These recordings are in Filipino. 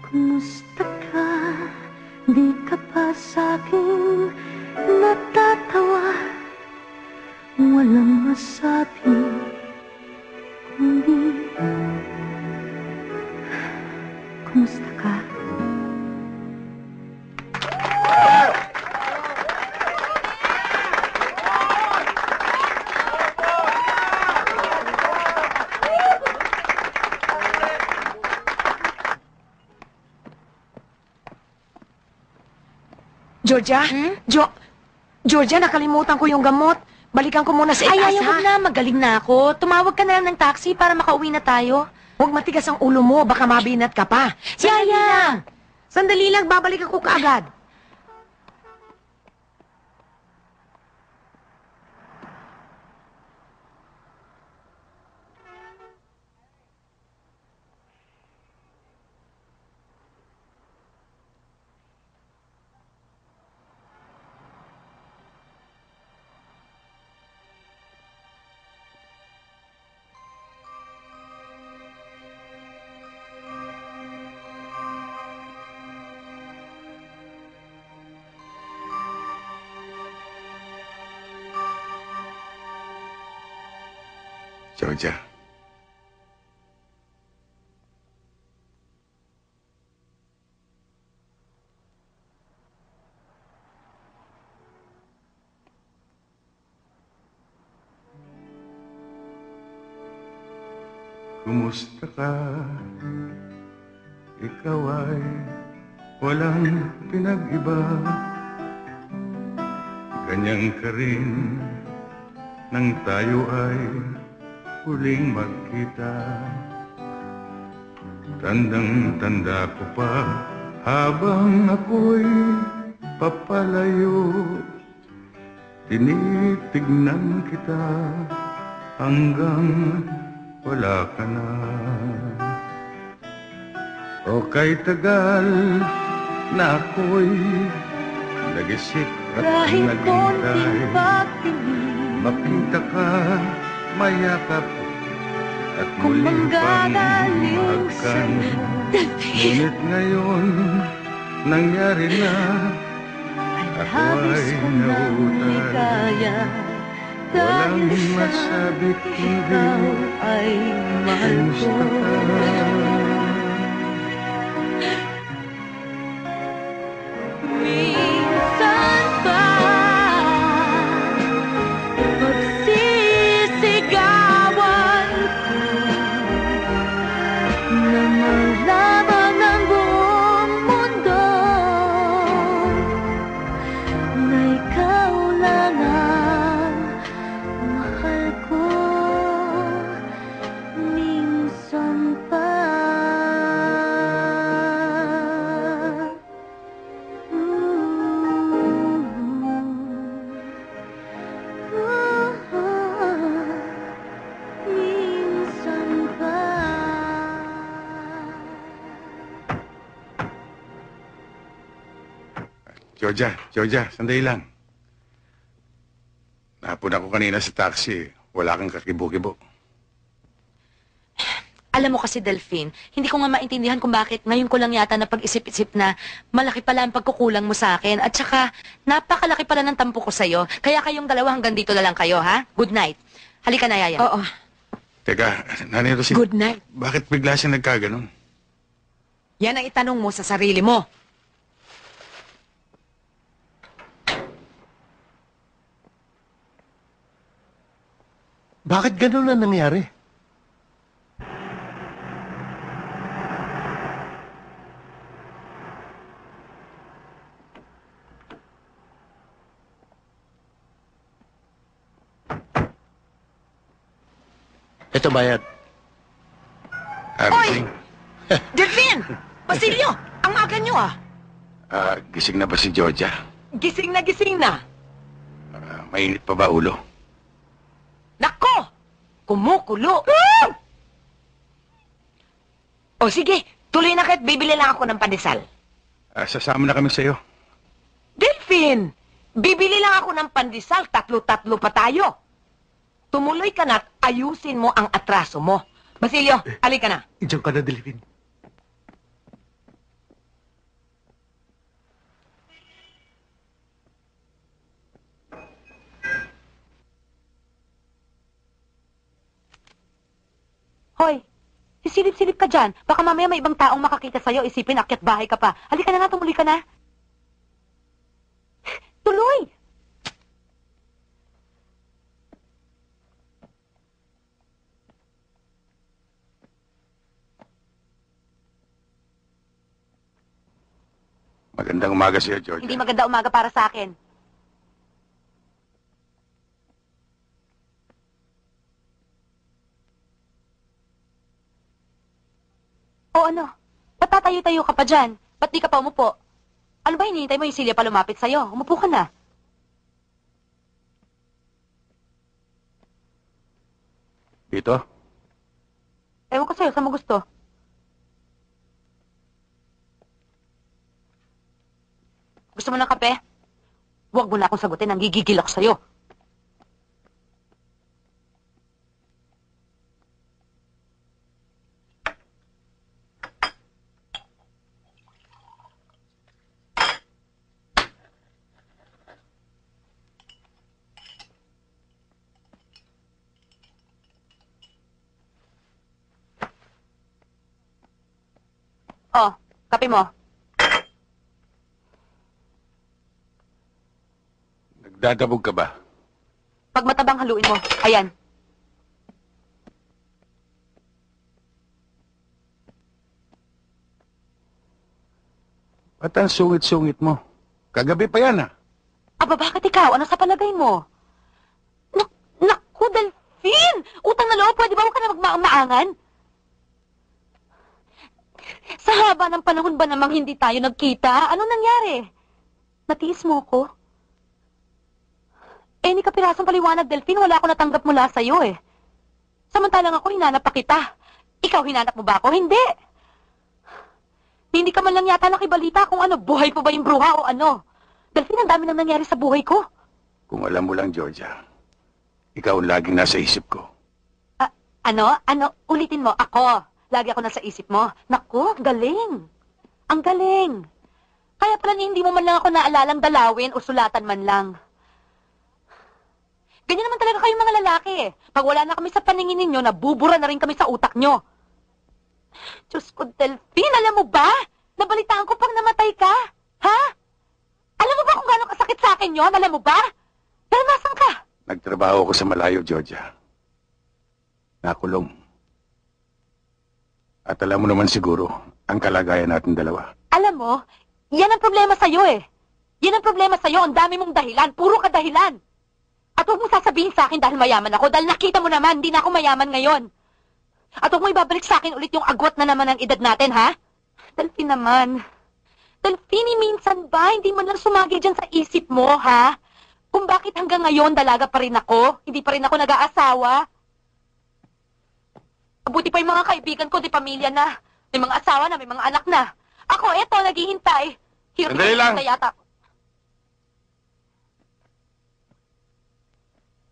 Kumusta ka? Di ka pa sa'kin natatawa. Walang masabi kundi kumusta ka? Georgia? Georgia, nakalimutan ko yung gamot. Balikan ko muna sa itaas, Ay, huwag na. Magaling na ako. Tumawag ka na lang ng taxi para makauwi na tayo. Huwag matigas ang ulo mo, baka mabinat ka pa. Yaya! Sandali lang, babalik ako kaagad. Georgia. Kumusta ka? Ikaw ay walang pinag-iba. Ganyan ka rin nang tayo ay huling magkita. Tandang-tanda ko pa habang ako'y papalayo. Tinitignan kita hanggang wala ka na. O kay tagal na ako'y nagisik at naghintay. Makita ka, mayakap at muling pang mahagkan. Ngunit ngayon, nangyari na. Ako ay nauutal. Walang masabi kundi kumusta ka? Minsan ba pagsisigawan ko na malaman ng buong mundo na ikaw lang ang mahal ko? Minsan pa minsan pa. Georgia, sandali lang. Napun ako kanina sa taxi. Wala kang kakibo-kibo. Alam mo kasi, Delphine, hindi ko nga maintindihan kung bakit ngayon ko lang yata napag-isip-isip na malaki pala ang pagkukulang mo sa akin. At saka, napakalaki pala ng tampo ko sa'yo. Kaya kayong dalawa hanggang dito na lang kayo, ha? Good night. Halika na, Yaya. Oo, Teka, Nanay Rosita, good night. bakit bigla siya nagkaganon? Yan ang itanong mo sa sarili mo. Bakit ganun na nangyari? Ito bayad. Gising? Delphine! Basilio! Ang aga nyo ah! Gising na ba si Georgia? Gising na gising na! Mainit pa ba ulo? Nako! Kumukulo! O sige, tuloy na kahit bibili lang ako ng pandesal. Sasama na kami sa'yo. Delphine! Bibili lang ako ng pandesal, tatlo-tatlo pa tayo. Tumuloy ka na at ayusin mo ang atraso mo. Basilio, alika na. Diyan ka na, Delphine. Hoy, sisilip-silip ka dyan. Baka mamaya may ibang taong makakita sa'yo, isipin akyat bahay ka pa. Halika na nga, tumuloy ka na. Tuloy! Magandang umaga sa'yo, Georgia. Hindi maganda umaga para sa akin. O ano? Ba't tatayo-tayo ka pa dyan? Ba't di ka pa umupo? Ano ba hinihintay mo yung Silya pa lumapit sa'yo? Umupo ka na. Dito? Ewan ko sa'yo, saan mo gusto? Gusto mo ng kape? Huwag mo na akong sagutin, nanggigigil ako sa'yo. Oh, kape mo. Nagdadabog ka ba? Pag matabang haluin mo. Ayan. Ba't ang sungit-sungit mo? Kagabi pa yan, ah. Aba, bakit ikaw? Ano sa palagay mo? Naku, Delphine! Utang na loob, pwede ba huwag ka na magmaangan? Sa haba ng panahon ba namang hindi tayo nagkita? Ano nangyari? Natiis mo ko? Ni kapirasong paliwanag, Delphine, wala ako natanggap mula sa'yo eh. Samantalang ako, hinanap pa kita. Ikaw, hinanap mo ba ako? Hindi. Hindi ka man lang yata nakibalita kung ano, buhay pa ba yung bruha o ano. Delphine, ang dami nang nangyari sa buhay ko. Kung alam mo lang, Georgia, ikaw ang laging nasa isip ko. Ano? Ulitin mo, ako. Lagi ako nasa isip mo. Naku, galing. Ang galing. Kaya pala hindi mo man lang ako naalalang dalawin o sulatan man lang. Ganyan naman talaga kayong mga lalaki eh. Pag wala na kami sa paningin ninyo, nabubura na rin kami sa utak nyo. Diyos ko, Delphine, alam mo ba? Nabalitaan ko pang namatay ka. Ha? Alam mo ba kung gano'ng kasakit sa akin yun? Alam mo ba? Pero nasan ka? Nagtrabaho ako sa malayo, Georgia. Nakulong. At alam mo naman siguro, ang kalagayan natin dalawa. Alam mo, yan ang problema sa'yo eh. Yan ang problema sa'yo, ang dami mong dahilan. Puro ka dahilan. At huwag mo sasabihin sa akin dahil mayaman ako, dahil nakita mo naman, hindi na ako mayaman ngayon. At huwag mo ibabalik sa akin ulit yung agwat na naman ng edad natin, ha? Delphine naman. Delphine, minsan ba, hindi mo lang sumagi dyan sa isip mo, ha? Kung bakit hanggang ngayon dalaga pa rin ako, hindi pa rin ako nag-aasawa. Buti pa yung mga kaibigan ko, di pamilya na. May mga asawa na, may mga anak na. Ako, eto, naghihintay. Sandali lang. Na yata.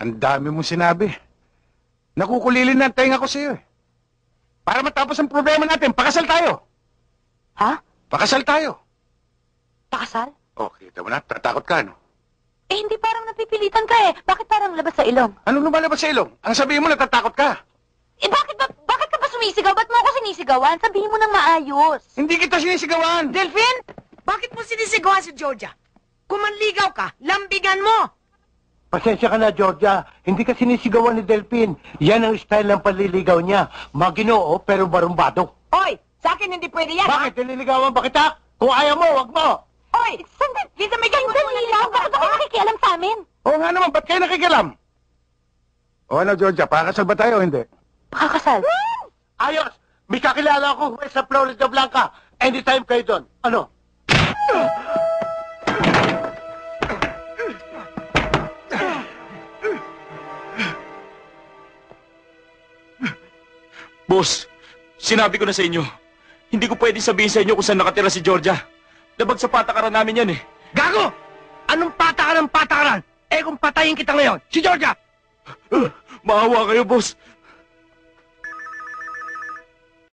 Ang dami mong sinabi. Nakukulilin na ang tenga ko sa'yo eh. Para matapos ang problema natin, pakasal tayo. Ha? Pakasal tayo. Pakasal? Oh, kita mo na, tatakot ka, no? Hindi parang napipilitan ka eh. Bakit parang labas sa ilong? Anong lumalabas sa ilong? Ang sabihin mo, natatakot ka. Bakit ka ba sumisigaw? Ba't mo ako sinisigawan? Sabihin mo nang maayos. Hindi kita sinisigawan. Delphine, bakit mo sinisigawan si Georgia? Kung manligaw ka, lambigan mo. Pasensya ka na, Georgia. Hindi ka sinisigawan ni Delphine. Yan ang style ng panliligaw niya. Maginoo pero barumbado. Hoy, sa akin hindi pwede yan. Bakit? Nililigawan ba kita? Kung ayaw mo, wag mo. Hoy, Lisa, may ganyan mo Sandali, bakit ako nakikialam sa amin? Oo nga naman, ba't kayo nakikialam? O ano, Georgia, pakasal ba tayo o hindi? Pakakasal. Ayos! May kakilala ako sa Florida Blanca. Anytime kayo doon. Ano? Boss, sinabi ko na sa inyo, hindi ko pwedeng sabihin sa inyo kung saan nakatira si Georgia. Labag sa patakaran namin yan eh. Gago! Anong patakaran? Eh kung patayin kita ngayon, si Georgia! Maawa kayo, boss.